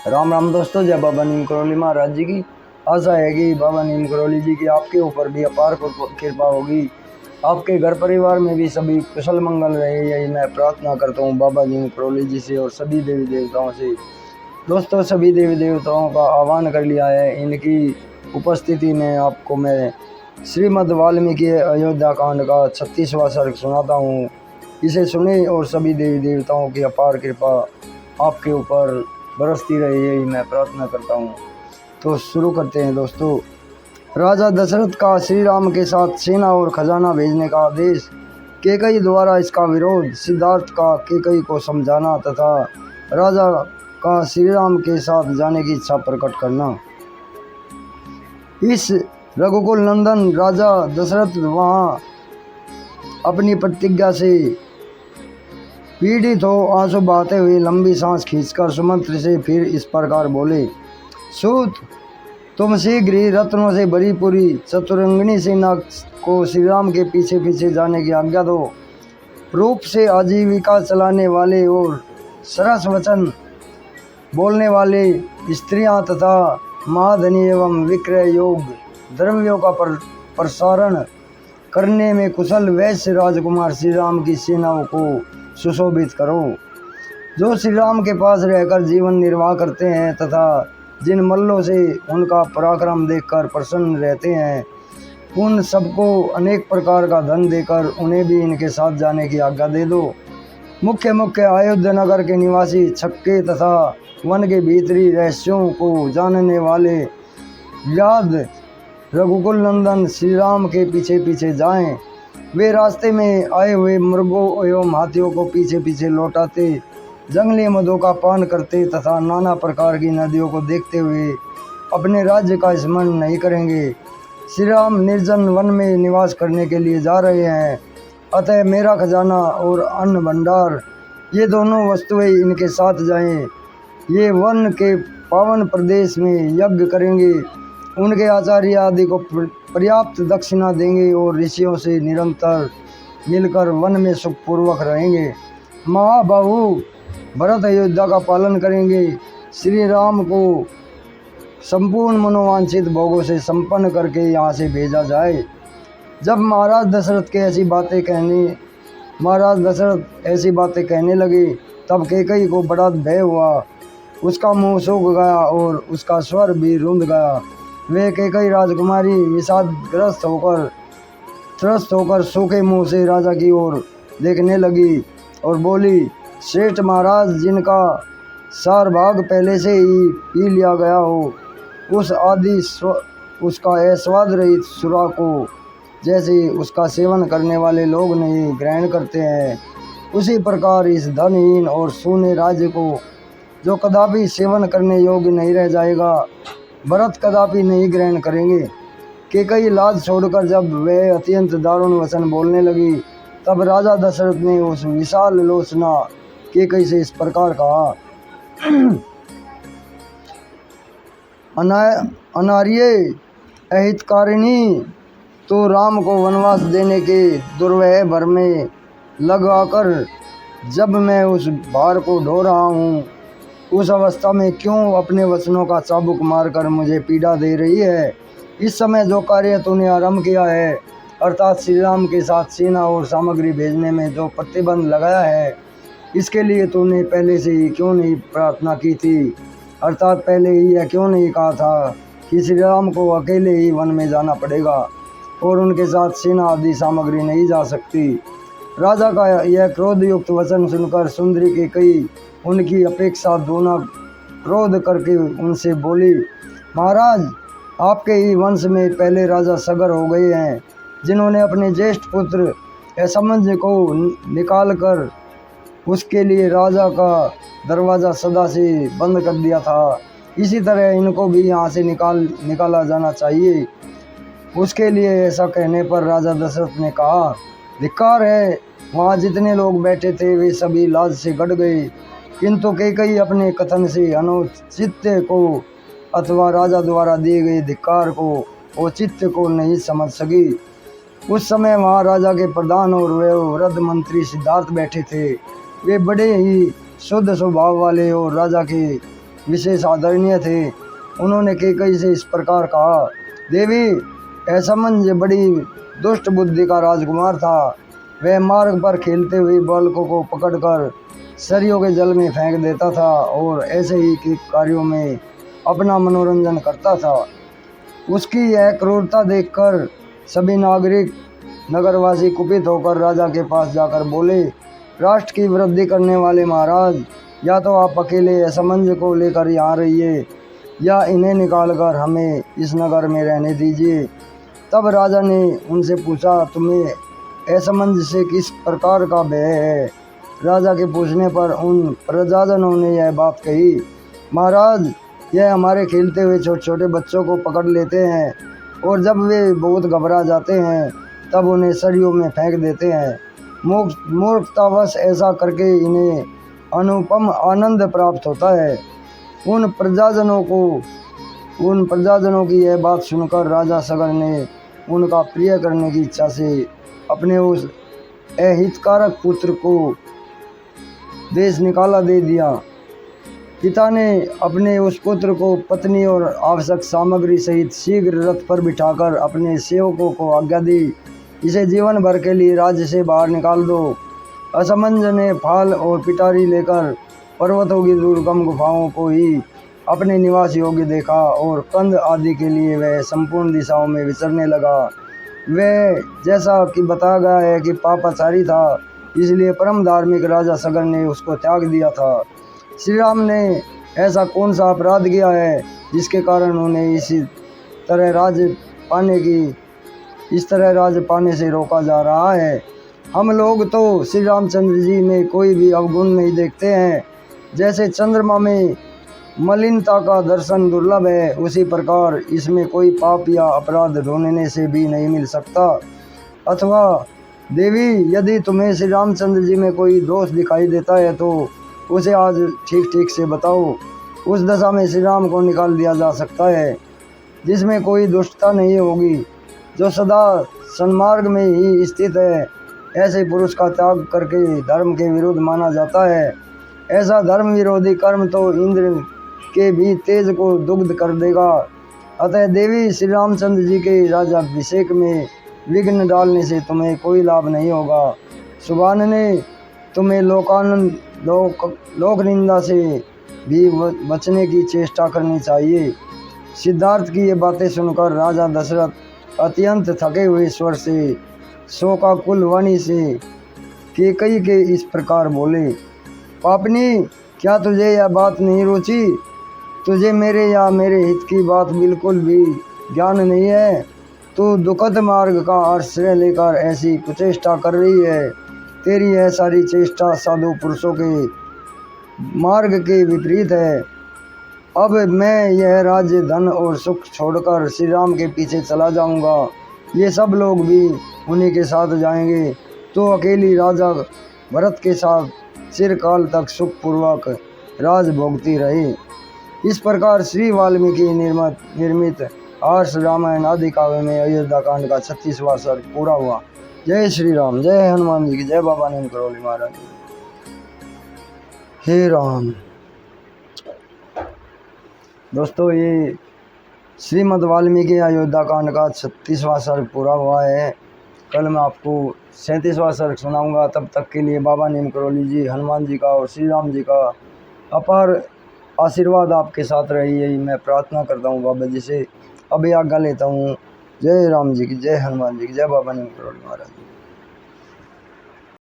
राम राम दोस्तों, जय बाबा नीम करौली महाराज जी की। आशा है कि बाबा नीम करौली जी की आपके ऊपर भी अपार कृपा होगी। आपके घर परिवार में भी सभी कुशल मंगल रहे, यही मैं प्रार्थना करता हूँ बाबा नीम करौली जी से और सभी देवी देवताओं से। दोस्तों, सभी देवी देवताओं का आह्वान कर लिया है। इनकी उपस्थिति में आपको मैं श्रीमद् वाल्मीकि अयोध्या कांड का 36वां सर्ग सुनाता हूँ। इसे सुने और सभी देवी देवताओं की अपार कृपा आपके ऊपर बरसती रहे, यही मैं प्रार्थना करता हूँ। तो शुरू करते हैं दोस्तों। राजा दशरथ का श्री राम के साथ सेना और खजाना भेजने का आदेश, कैकेयी द्वारा इसका विरोध, सिद्धार्थ का कैकेयी को समझाना तथा राजा का श्री राम के साथ जाने की इच्छा प्रकट करना। इस रघुकुल नंदन राजा दशरथ वहाँ अपनी प्रतिज्ञा से पीड़ित हो आंसू बहाते हुए लंबी सांस खींचकर सुमंत्र से फिर इस प्रकार बोले। सूत, तुम शीघ्र ही रत्नों से भरी पूरी चतुरंगिनी सेना को श्री राम के पीछे पीछे जाने की आज्ञा दो। रूप से आजीविका चलाने वाले और सरस वचन बोलने वाले स्त्रियां तथा महाधनी एवं विक्रय योग्य द्रव्यों का प्रसारण करने में कुशल वैश्य राजकुमार श्री राम की सेनाओं को सुशोभित करो, जो श्री राम के पास रहकर जीवन निर्वाह करते हैं तथा जिन मल्लों से उनका पराक्रम देखकर प्रसन्न रहते हैं, उन सबको अनेक प्रकार का धन देकर उन्हें भी इनके साथ जाने की आज्ञा दे दो। मुख्य अयोध्या नगर के निवासी छक्के तथा वन के भीतरी रहस्यों को जानने वाले व्याध रघुकुल नंदन श्री राम के पीछे पीछे जाएं। वे रास्ते में आए हुए मृगों एवं हाथियों को पीछे पीछे लौटाते, जंगली मधु का पान करते तथा नाना प्रकार की नदियों को देखते हुए अपने राज्य का स्मरण नहीं करेंगे। श्री राम निर्जन वन में निवास करने के लिए जा रहे हैं, अतः मेरा खजाना और अन्न भंडार ये दोनों वस्तुएं इनके साथ जाएं। ये वन के पावन प्रदेश में यज्ञ करेंगे, उनके आचार्य आदि को पर्याप्त दक्षिणा देंगे और ऋषियों से निरंतर मिलकर वन में सुखपूर्वक रहेंगे। महाबाहु भरत अयोध्या का पालन करेंगे। श्री राम को संपूर्ण मनोवांछित भोगों से संपन्न करके यहाँ से भेजा जाए। जब महाराज दशरथ ऐसी बातें कहने लगे, तब कैकेयी को बड़ा भय हुआ। उसका मुंह सूख गया और उसका स्वर भी रुंध गया। वे कैकेयी राजकुमारी विषादग्रस्त होकर त्रस्त होकर सूखे मुंह से राजा की ओर देखने लगी और बोली, श्रेष्ठ महाराज, जिनका सार भाग पहले से ही पी लिया गया हो, उसका ऐश्वाद रहित सुरा को जैसे उसका सेवन करने वाले लोग नहीं ग्रहण करते हैं, उसी प्रकार इस धनहीन और शून्य राज्य को, जो कदापि सेवन करने योग्य नहीं रह जाएगा, भरत कदापि नहीं ग्रहण करेंगे। कैकेयी लाज छोड़कर जब वह अत्यंत दारुण वचन बोलने लगी, तब राजा दशरथ ने उस विशाल लोचना कैकेयी से इस प्रकार कहा। अनार्य अहितकारिणी, तो राम को वनवास देने के दुर्वह भर में लगाकर जब मैं उस भार को ढो रहा हूँ, उस अवस्था में क्यों अपने वचनों का चाबुक मारकर मुझे पीड़ा दे रही है। इस समय जो कार्य तूने आरंभ किया है, अर्थात श्री राम के साथ सेना और सामग्री भेजने में जो प्रतिबंध लगाया है, इसके लिए तूने पहले से ही क्यों नहीं प्रार्थना की थी, अर्थात पहले ही यह क्यों नहीं कहा था कि श्री राम को अकेले ही वन में जाना पड़ेगा और उनके साथ सेना आदि सामग्री नहीं जा सकती। राजा का यह क्रोधयुक्त वचन सुनकर सुंदरी कैकेयी उनकी अपेक्षा दोना क्रोध करके उनसे बोली, महाराज, आपके ही वंश में पहले राजा सगर हो गए हैं, जिन्होंने अपने ज्येष्ठ पुत्र असमंज को निकालकर उसके लिए राजा का दरवाज़ा सदा से बंद कर दिया था। इसी तरह इनको भी यहाँ से निकाला जाना चाहिए। उसके लिए ऐसा कहने पर राजा दशरथ ने कहा, धिक्कार है। वहाँ जितने लोग बैठे थे वे सभी लाज से गड़ गए, किंतु कैकेयी अपने कथन से अनुचित्य को अथवा राजा द्वारा दिए गए धिक्कार को औचित्य को नहीं समझ सकी। उस समय वहाँ राजा के प्रधान और वृद्ध मंत्री सिद्धार्थ बैठे थे। वे बड़े ही शुद्ध स्वभाव वाले और राजा के विशेष आदरणीय थे। उन्होंने कैकेयी से इस प्रकार कहा, देवी, असमंज बड़ी दुष्ट बुद्धि का राजकुमार था। वह मार्ग पर खेलते हुए बालकों को पकड़कर सरयू के जल में फेंक देता था और ऐसे ही के कार्यों में अपना मनोरंजन करता था। उसकी यह क्रूरता देखकर सभी नागरिक नगरवासी कुपित होकर राजा के पास जाकर बोले, राष्ट्र की वृद्धि करने वाले महाराज, या तो आप अकेले असमंज को लेकर यहाँ रहिए या इन्हें निकालकर हमें इस नगर में रहने दीजिए। तब राजा ने उनसे पूछा, तुम्हें असमंज से किस प्रकार का भय है? राजा के पूछने पर उन प्रजाजनों ने यह बात कही, महाराज, यह हमारे खेलते हुए छोटे छोटे बच्चों को पकड़ लेते हैं और जब वे बहुत घबरा जाते हैं तब उन्हें सरयू में फेंक देते हैं। मूर्खतावश ऐसा करके इन्हें अनुपम आनंद प्राप्त होता है। उन प्रजाजनों की यह बात सुनकर राजा सगर ने उनका प्रिय करने की इच्छा से अपने उस अहितकारक पुत्र को देश निकाला दे दिया। पिता ने अपने उस पुत्र को पत्नी और आवश्यक सामग्री सहित शीघ्र रथ पर बिठाकर अपने सेवकों को आज्ञा दी, इसे जीवन भर के लिए राज्य से बाहर निकाल दो। असमंज ने फाल और पिटारी लेकर पर्वतों की दुर्गम गुफाओं को ही अपने निवास योग्य देखा और कंद आदि के लिए वह संपूर्ण दिशाओं में विचरने लगा। वह, जैसा कि बताया गया है, कि पापाचारी था, इसलिए परम धार्मिक राजा सगर ने उसको त्याग दिया था। श्री राम ने ऐसा कौन सा अपराध किया है जिसके कारण उन्हें इस तरह राज्य पाने से रोका जा रहा है? हम लोग तो श्री रामचंद्र जी में कोई भी अवगुण नहीं देखते हैं। जैसे चंद्रमा में मलिनता का दर्शन दुर्लभ है, उसी प्रकार इसमें कोई पाप या अपराध ढूंढने से भी नहीं मिल सकता। अथवा देवी, यदि तुम्हें श्री रामचंद्र जी में कोई दोष दिखाई देता है तो उसे आज ठीक ठीक से बताओ। उस दशा में श्री राम को निकाल दिया जा सकता है जिसमें कोई दुष्टता नहीं होगी, जो सदा सन्मार्ग में ही स्थित है। ऐसे पुरुष का त्याग करके धर्म के विरुद्ध माना जाता है। ऐसा धर्म विरोधी कर्म तो इंद्र के भी तेज को दुग्ध कर देगा। अतः देवी, श्री रामचंद्र जी के राज्याभिषेक में विघ्न डालने से तुम्हें कोई लाभ नहीं होगा। सुबान ने तुम्हें लोक निंदा से भी बचने की चेष्टा करनी चाहिए। सिद्धार्थ की ये बातें सुनकर राजा दशरथ अत्यंत थके हुए स्वर से शोकाकुल वाणी से कैकेयी के इस प्रकार बोले, पापनी, क्या तुझे यह बात नहीं रुची? तुझे मेरे या मेरे हित की बात बिल्कुल भी ज्ञान नहीं है। तू दुखद मार्ग का आश्रय लेकर ऐसी कुचेष्टा कर रही है। तेरी यह सारी चेष्टा साधु पुरुषों के मार्ग के विपरीत है। अब मैं यह राज्य, धन और सुख छोड़कर श्री राम के पीछे चला जाऊंगा। ये सब लोग भी उन्हीं के साथ जाएंगे। तो अकेली राजा भरत के साथ चिरकाल तक सुखपूर्वक राज भोगती रहे। इस प्रकार श्री वाल्मीकि निर्मित आर्ष रामायण आदि काव्य में अयोध्या कांड का 36वां सर्ग पूरा हुआ। जय श्री राम, जय हनुमान जी की, जय बाबा नीम करौली महाराज जी। हे राम। दोस्तों, ये श्रीमद् वाल्मीकि अयोध्या कांड का 36वां सर्ग पूरा हुआ है। कल मैं आपको 37वां सर्ग सुनाऊंगा। तब तक के लिए बाबा नीम करौली जी, हनुमान जी का और श्री राम जी का अपार आशीर्वाद आपके साथ रही, यही मैं प्रार्थना करता हूँ बाबा जी से। अभी आज्ञा लेता हूँ। जय राम जी की, जय हनुमान जी की, जय बाबा नीम करौली महाराज जी।